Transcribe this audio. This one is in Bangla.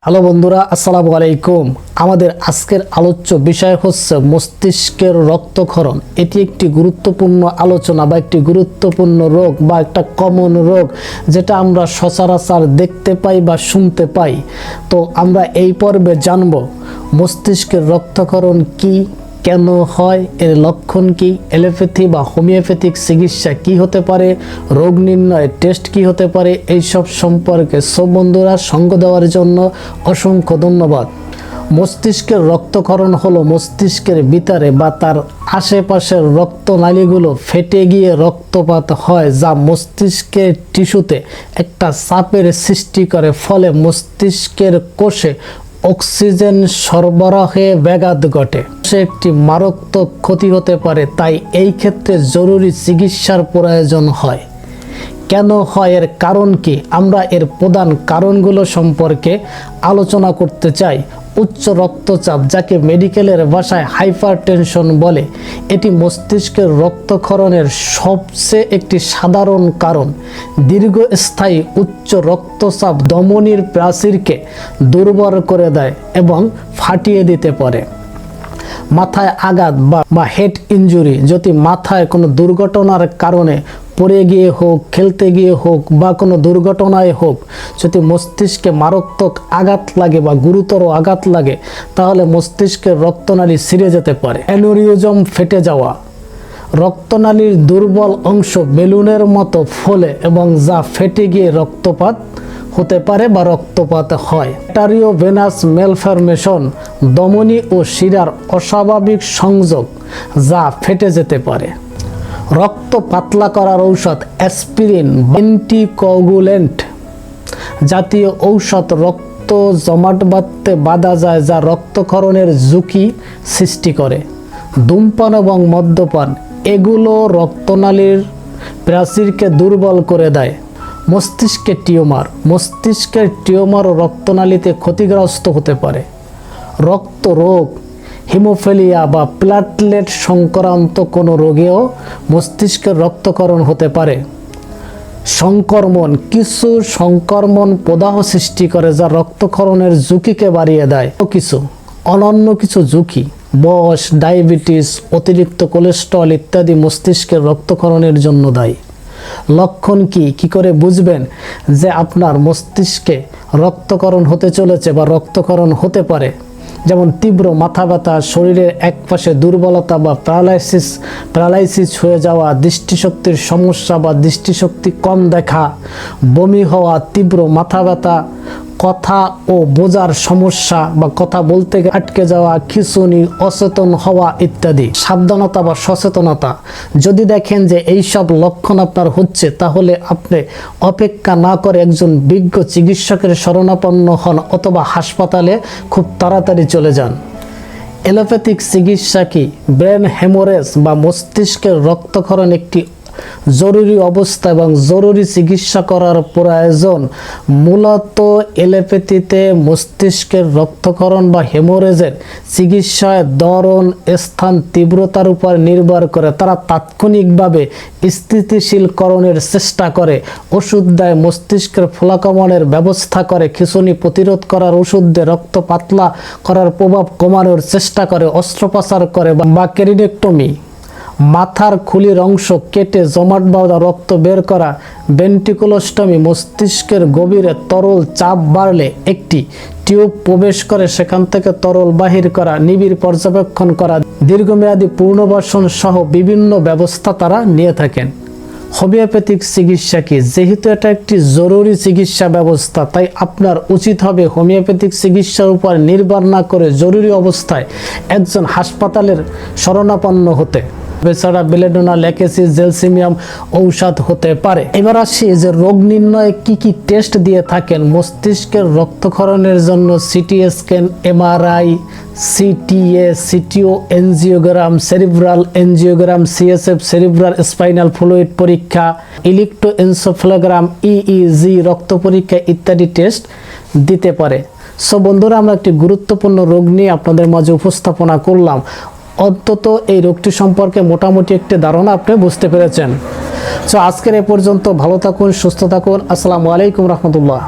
হ্যালো বন্ধুরা, আসসালামু আলাইকুম। আমাদের আজকের আলোচ্য বিষয় হচ্ছে মস্তিষ্কের রক্তক্ষরণ। এটি একটি গুরুত্বপূর্ণ আলোচনা বা একটি গুরুত্বপূর্ণ রোগ বা একটা কমন রোগ, যেটা আমরা সচরাচর দেখতে পাই বা শুনতে পাই। তো আমরা এই পর্বে জানব মস্তিষ্কের রক্তক্ষরণ কি, কেন হয়, এর লক্ষণ কি, এলোপ্যাথি বা হোমিওপ্যাথিক চিকিৎসা কি হতে পারে, রোগ নির্ণয়ের টেস্ট কি হতে পারে, এইসব সম্পর্কে সব বন্ধুরা সঙ্গ দেওয়ার জন্য অসংখ্য ধন্যবাদ। মস্তিষ্কের রক্তক্ষরণ হলো মস্তিষ্কের ভিতরে বা তার আশেপাশের রক্তনালীগুলো ফেটে গিয়ে রক্তপাত হয়, যা মস্তিষ্কের টিস্যুতে একটা চাপের সৃষ্টি করে। ফলে মস্তিষ্কের কোষে অক্সিজেন সরবরাহে ব্যাঘাত ঘটে, সে একটি মারাত্মক ক্ষতি হতে পারে। তাই এই ক্ষেত্রে জরুরি চিকিৎসার প্রয়োজন হয়। কেন হয়, এর কারণ কি, আমরা এর প্রধান কারণগুলো সম্পর্কে আলোচনা করতে চাই। উচ্চ রক্তচাপ, যাকে মেডিকেলের ভাষায় হাইপারটেনশন বলে, এটি মস্তিষ্কের রক্তক্ষরণের সবচেয়ে একটি সাধারণ কারণ। দীর্ঘস্থায়ী উচ্চ রক্তচাপ ধমনীর প্রাচীরকে দুর্বল করে দেয় এবং ফাটিয়ে দিতে পারে। মাথায় আঘাত বা হেড ইনজুরি, যদি মাথায় কোনো দুর্ঘটনার কারণে পড়ে গিয়ে হোক, খেলতে গিয়ে হোক বা কোনো দুর্ঘটনায় হোক, যদি মস্তিষ্কে মারাত্মক আঘাত লাগে বা গুরুতর আঘাত লাগে, তাহলে মস্তিষ্কের রক্তনালী ছিঁড়ে যেতে পারে। অ্যানিউরিজম, ফেটে যাওয়া, রক্তনালীর দুর্বল অংশ বেলুনের মতো ফোলে এবং যা ফেটে গিয়ে রক্তপাত হতে পারে বা রক্তপাত হয়। আর্টারিওভেনাস ম্যালফরমেশন, ধমনী ও শিরার অস্বাভাবিক সংযোগ, যা ফেটে যেতে পারে। রক্ত পাতলা করার ঔষধ অ্যাসপিরিন, অ্যান্টিকোয়াগুলেন্ট জাতীয় ঔষধ রক্ত জমাট বাঁধতে বাধা যায়, যা রক্তক্ষরণের ঝুঁকি সৃষ্টি করে। ধূমপান এবং মদ্যপান, এগুলো রক্তনালীর প্রাচীরকে দুর্বল করে দেয়। মস্তিষ্কের টিউমার, মস্তিষ্কের টিউমার রক্তনালীতে ক্ষতিগ্রস্ত হতে পারে। রক্ত রোগ, হিমোফিলিয়া বা প্লেটলেট সংক্রান্ত কোনো রোগেও মস্তিষ্কের রক্তক্ষরণ হতে পারে। সংক্রমণ, কিছু সংক্রমণ প্রদাহ সৃষ্টি করে, যা রক্তক্ষরণের ঝুঁকিকে বাড়িয়ে দেয়। অন্যান্য কিছু ঝুঁকি, বয়স, ডায়াবেটিস, অতিরিক্ত কোলেস্টেরল ইত্যাদি মস্তিষ্কের রক্তক্ষরণের জন্য দায়ী। লক্ষণ কি, কি করে বুঝবেন যে আপনার মস্তিষ্কে রক্তক্ষরণ হতে চলেছে বা রক্তক্ষরণ হতে পারে? যেমন তীব্র মাথা ব্যথা, শরীরের এক পাশে দুর্বলতা বা প্যারালাইসিস হয়ে যাওয়া, দৃষ্টিশক্তির সমস্যা বা দৃষ্টিশক্তি কম দেখা, বমি হওয়া, তীব্র মাথা ব্যথা, কথা ও বোঝার সমস্যা বা কথা বলতে আটকে যাওয়া, খিঁচুনি, অচেতন হওয়া ইত্যাদি। সাবধানতা বা সচেতনতা, যদি দেখেন যে এই সব লক্ষণ আপনার হচ্ছে, তাহলে আপনি অপেক্ষা না করে একজন বিজ্ঞ চিকিৎসকের শরণাপন্ন হন অথবা হাসপাতালে খুব তাড়াতাড়ি চলে যান। এলোপ্যাথিক চিকিৎসা কি? ব্রেন হেমোরেজ বা মস্তিষ্কের রক্তক্ষরণ একটি জরুরি অবস্থা এবং জরুরি চিকিৎসা করার প্রয়োজন। মূলত এলোপ্যাথিতে মস্তিষ্কের রক্তক্ষরণ বা হেমোরেজের চিকিৎসায় ধরন, স্থান, তীব্রতার উপর নির্ভর করে। তারা তাৎক্ষণিকভাবে স্থিতিশীলকরণের চেষ্টা করে, ওষুধ দেয়, মস্তিষ্কের ফোলাকামনের ব্যবস্থা করে, খিঁচুনি প্রতিরোধ করার ওষুধ দেয়, রক্ত পাতলা করার প্রভাব কমানোর চেষ্টা করে, অস্ত্রোপচার করে বা ক্যারিনেক্টমি, মাথার খুলির অংশ কেটে জমাট বাঁধা রক্ত বের করা, ভেন্ট্রিকুলোস্টমি, মস্তিষ্কের গভীরে তরল চাপ বাড়লে একটি টিউব প্রবেশ করে সেখান থেকে তরল বাহির করা, নিবিড় পর্যবেক্ষণ করা, দীর্ঘমেয়াদী পুনর্বাসন সহ বিভিন্ন ব্যবস্থা তারা নিয়ে থাকেন। হোমিওপ্যাথিক চিকিৎসা কি? যেহেতু এটা একটি জরুরি চিকিৎসা ব্যবস্থা, তাই আপনার উচিত হবে হোমিওপ্যাথিক চিকিৎসার উপর নির্ভর না করে জরুরি অবস্থায় একজন হাসপাতালের শরণাপন্ন হতে। এছাড়া বেলেডোনা, ল্যাকেসিস, জেলসিমিয়াম ঔষধ হতে পারে। এবার আসি যে রোগ নির্ণয়ে কি কি টেস্ট দিয়ে থাকেন। মস্তিষ্কের রক্তক্ষরণের জন্য CT scan, MRI, CTA, CTO angiogram, cerebral angiogram, CSF, cerebral spinal fluid পরীক্ষা, ইলেকট্রোএনসেফালোগ্রাম, ইইজি, রক্ত পরীক্ষা ইত্যাদি টেস্ট দিতে পারে। সো বন্ধুরা, আমরা একটি গুরুত্বপূর্ণ রোগ নিয়ে আপনাদের মাঝে উপস্থাপনা করলাম। অন্তত এই রোগটি সম্পর্কে মোটামুটি একটি ধারণা আপনি বুঝতে পেরেছেন। সো আজকের এ পর্যন্ত। ভালো থাকুন, সুস্থ থাকুন। আসসালামু আলাইকুম রহমতুল্লাহ।